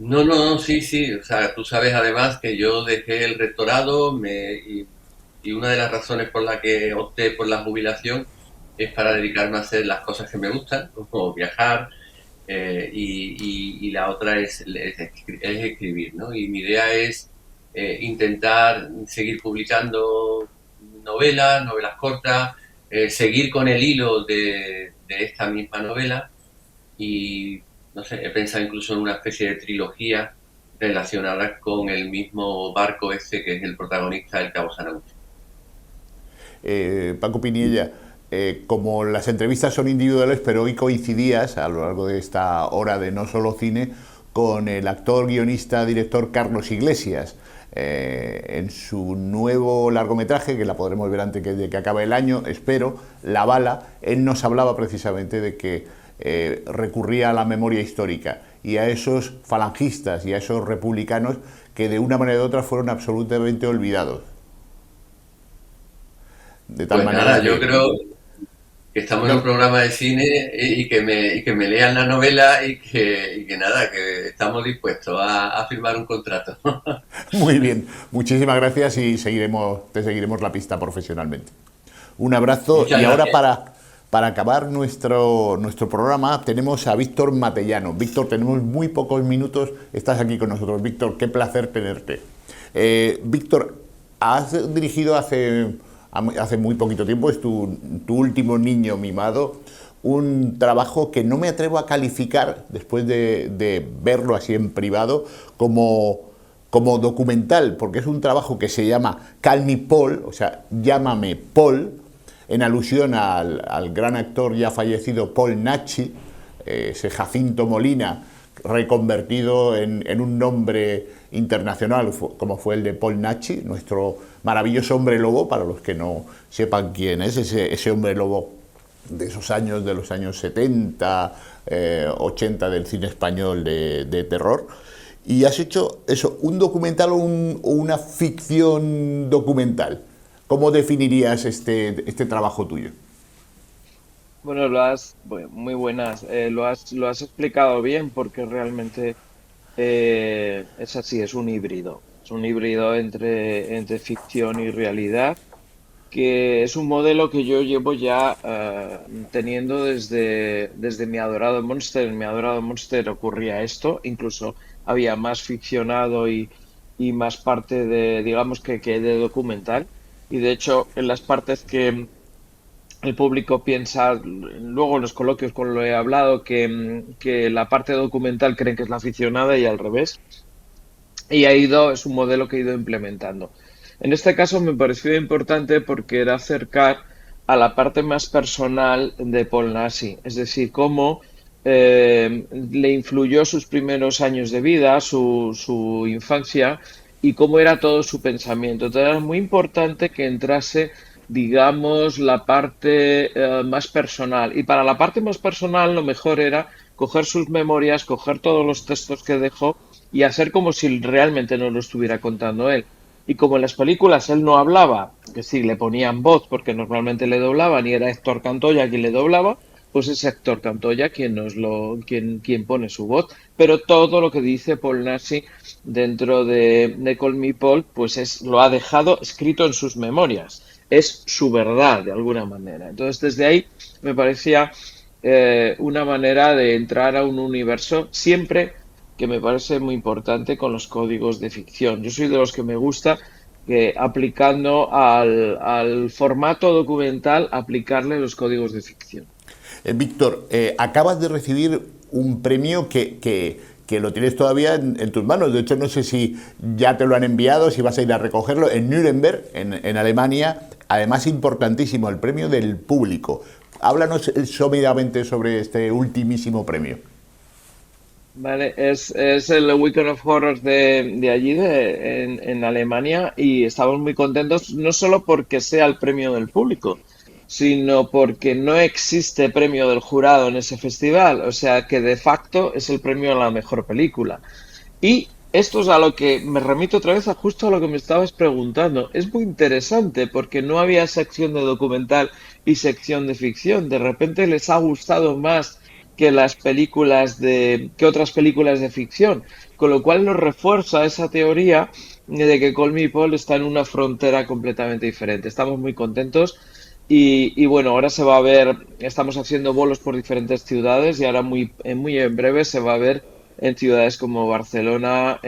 No, sí. O sea, tú sabes además que yo dejé el rectorado y una de las razones por la que opté por la jubilación es para dedicarme a hacer las cosas que me gustan, como viajar, y la otra es escribir, ¿no? Y mi idea es intentar seguir publicando novelas cortas, seguir con el hilo de esta misma novela, y no sé, he pensado incluso en una especie de trilogía relacionada con el mismo barco que es el protagonista del Cabo San Agustín. Paco Pinilla, como las entrevistas son individuales, pero hoy coincidías a lo largo de esta hora de No Solo Cine con el actor, guionista, director Carlos Iglesias, en su nuevo largometraje, que la podremos ver antes de que acabe el año, espero, La Bala. Él nos hablaba precisamente de que recurría a la memoria histórica y a esos falangistas y a esos republicanos que de una manera u otra fueron absolutamente olvidados. De tal manera nada, yo creo que estamos en un programa de cine y que me lean la novela y que nada, que estamos dispuestos a firmar un contrato. Muy bien, muchísimas gracias y te seguiremos la pista profesionalmente. Un abrazo. Muchas y ahora gracias. para acabar nuestro programa tenemos a Víctor Matellano. Víctor, tenemos muy pocos minutos, estás aquí con nosotros. Víctor, qué placer tenerte. Víctor, has dirigido hace muy poquito tiempo, es tu último Niño Mimado, un trabajo que no me atrevo a calificar, después de verlo así en privado, como documental, porque es un trabajo que se llama Call Me Paul, o sea, llámame Paul, en alusión al gran actor ya fallecido Paul Naschy, ese Jacinto Molina, reconvertido en un nombre internacional, como fue el de Paul Naschy, nuestro maravilloso hombre lobo, para los que no sepan quién es, ese hombre lobo de esos años, de los años 70, 80 del cine español de terror. Y has hecho eso, un documental o una ficción documental. ¿Cómo definirías este trabajo tuyo? Bueno, muy buenas, lo has explicado bien porque realmente es así, es un híbrido entre ficción y realidad, que es un modelo que yo llevo ya teniendo desde Mi Adorado Monster. En Mi Adorado Monster ocurría esto, incluso había más ficcionado y más parte de, digamos que de documental. Y de hecho, en las partes que el público piensa, luego en los coloquios con lo he hablado, que la parte documental creen que es la aficionada y al revés. Y es un modelo que he ido implementando. En este caso me pareció importante porque era acercar a la parte más personal de Paul Naschy, es decir, cómo le influyó sus primeros años de vida, su infancia y cómo era todo su pensamiento. Entonces era muy importante que entrase, digamos, la parte más personal. Y para la parte más personal lo mejor era coger sus memorias, coger todos los textos que dejó y hacer como si realmente no lo estuviera contando él. Y como en las películas él no hablaba, que sí, le ponían voz porque normalmente le doblaban y era Héctor Cantoya quien le doblaba, pues es Héctor Cantoya quien pone su voz. Pero todo lo que dice Paul Naschy dentro de Call Me Paul, pues lo ha dejado escrito en sus memorias. Es su verdad, de alguna manera. Entonces, desde ahí me parecía una manera de entrar a un universo siempre que me parece muy importante con los códigos de ficción. Yo soy de los que me gusta que aplicando al formato documental, aplicarle los códigos de ficción. Víctor, acabas de recibir un premio que lo tienes todavía en tus manos. De hecho, no sé si ya te lo han enviado, si vas a ir a recogerlo, en Nuremberg, en Alemania. Además, importantísimo, el premio del público. Háblanos someramente sobre este ultimísimo premio. Vale, es el Weekend of Horrors de allí, en Alemania, y estamos muy contentos, no solo porque sea el premio del público, sino porque no existe premio del jurado en ese festival, o sea que de facto es el premio a la mejor película. Y esto es a lo que me remito otra vez justo a lo que me estabas preguntando. Es muy interesante porque no había sección de documental y sección de ficción. De repente les ha gustado más que que otras películas de ficción, con lo cual nos refuerza esa teoría de que Call Me Paul está en una frontera completamente diferente. Estamos muy contentos y bueno, ahora se va a ver, estamos haciendo bolos por diferentes ciudades y ahora muy en breve se va a ver en ciudades como Barcelona,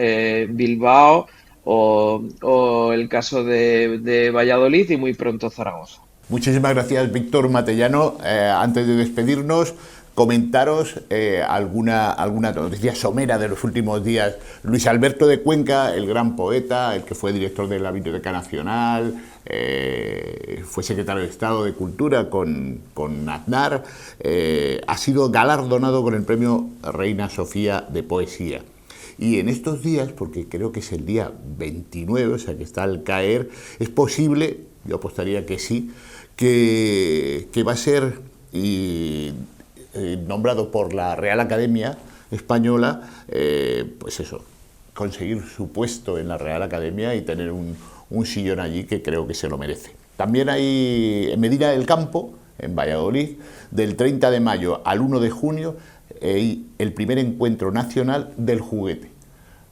Bilbao o el caso de Valladolid y muy pronto Zaragoza. Muchísimas gracias, Víctor Matellano. Antes de despedirnos, comentaros alguna noticia somera de los últimos días. Luis Alberto de Cuenca, el gran poeta, el que fue director de la Biblioteca Nacional, fue secretario de Estado de Cultura con Aznar, ha sido galardonado con el premio Reina Sofía de Poesía. Y en estos días, porque creo que es el día 29, o sea que está al caer, es posible, yo apostaría que sí, que va a ser nombrado por la Real Academia Española, pues eso, conseguir su puesto en la Real Academia y tener un sillón allí, que creo que se lo merece. También hay en Medina del Campo, en Valladolid, del 30 de mayo al 1 de junio, el primer encuentro nacional del juguete.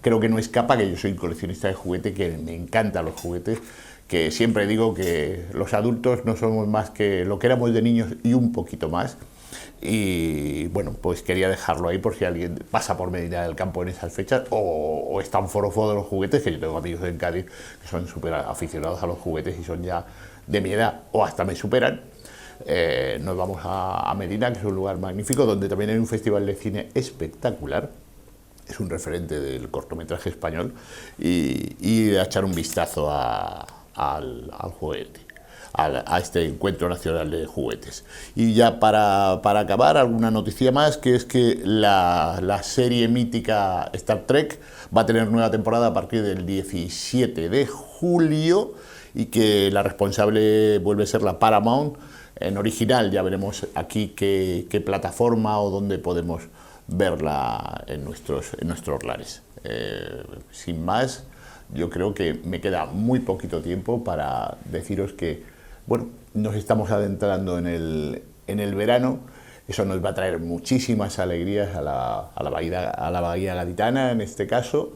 Creo que no escapa que yo soy coleccionista de juguete, que me encantan los juguetes, que siempre digo que los adultos no somos más que lo que éramos de niños y un poquito más. Y bueno, pues quería dejarlo ahí por si alguien pasa por Medina del Campo en esas fechas o está un forofo de los juguetes, que yo tengo amigos en Cádiz que son súper aficionados a los juguetes y son ya de mi edad o hasta me superan. Nos vamos a Medina, que es un lugar magnífico, donde también hay un festival de cine espectacular. Es un referente del cortometraje español y a echar un vistazo al juguete. a este encuentro nacional de juguetes. Y ya para acabar, alguna noticia más, que es que la serie mítica Star Trek va a tener nueva temporada a partir del 17 de julio y que la responsable vuelve a ser la Paramount. En original ya veremos aquí qué plataforma o dónde podemos verla en nuestros lares. Sin más, yo creo que me queda muy poquito tiempo para deciros que, bueno, nos estamos adentrando en el verano. Eso nos va a traer muchísimas alegrías a la Bahía Gaditana, en este caso,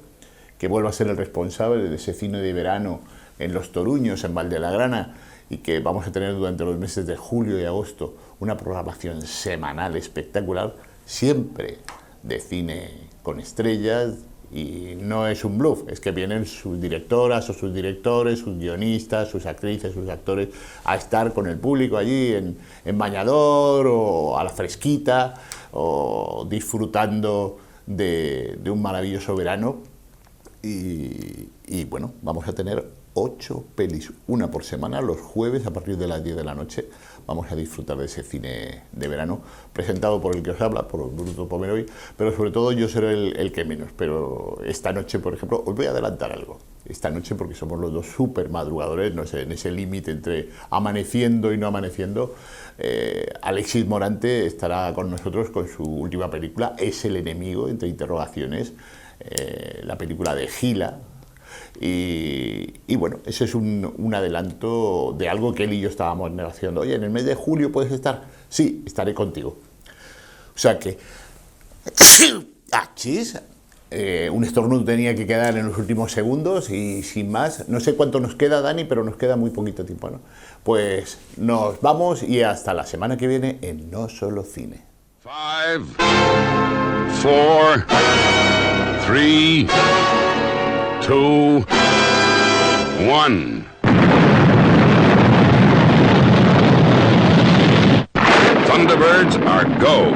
que vuelva a ser el responsable de ese cine de verano en Los Toruños, en Valdelagrana, y que vamos a tener durante los meses de julio y agosto una programación semanal espectacular, siempre de cine con estrellas. Y no es un bluff, es que vienen sus directoras o sus directores, sus guionistas, sus actrices, sus actores a estar con el público allí en bañador o a la fresquita o disfrutando de un maravilloso verano. Y bueno, vamos a tener 8 pelis, una por semana, los jueves a partir de las 10 de la noche. Vamos a disfrutar de ese cine de verano, presentado por el que os habla, por Bruto Pomeroy, pero sobre todo yo seré el que menos. Pero esta noche, por ejemplo, os voy a adelantar algo. Esta noche, porque somos los dos súper madrugadores, no sé, en ese límite entre amaneciendo y no amaneciendo, Alexis Morante estará con nosotros con su última película, Es el enemigo, entre interrogaciones, la película de Gila. Y bueno, ese es un adelanto de algo que él y yo estábamos negociando. Oye, ¿en el mes de julio puedes estar? Sí, estaré contigo. O sea que... ¡Achis! Un estornudo tenía que quedar en los últimos segundos y sin más, no sé cuánto nos queda, Dani, pero nos queda muy poquito tiempo, ¿no? Pues nos vamos y hasta la semana que viene en No Solo Cine. 5, 4, 3, 2, 1. Thunderbirds are go.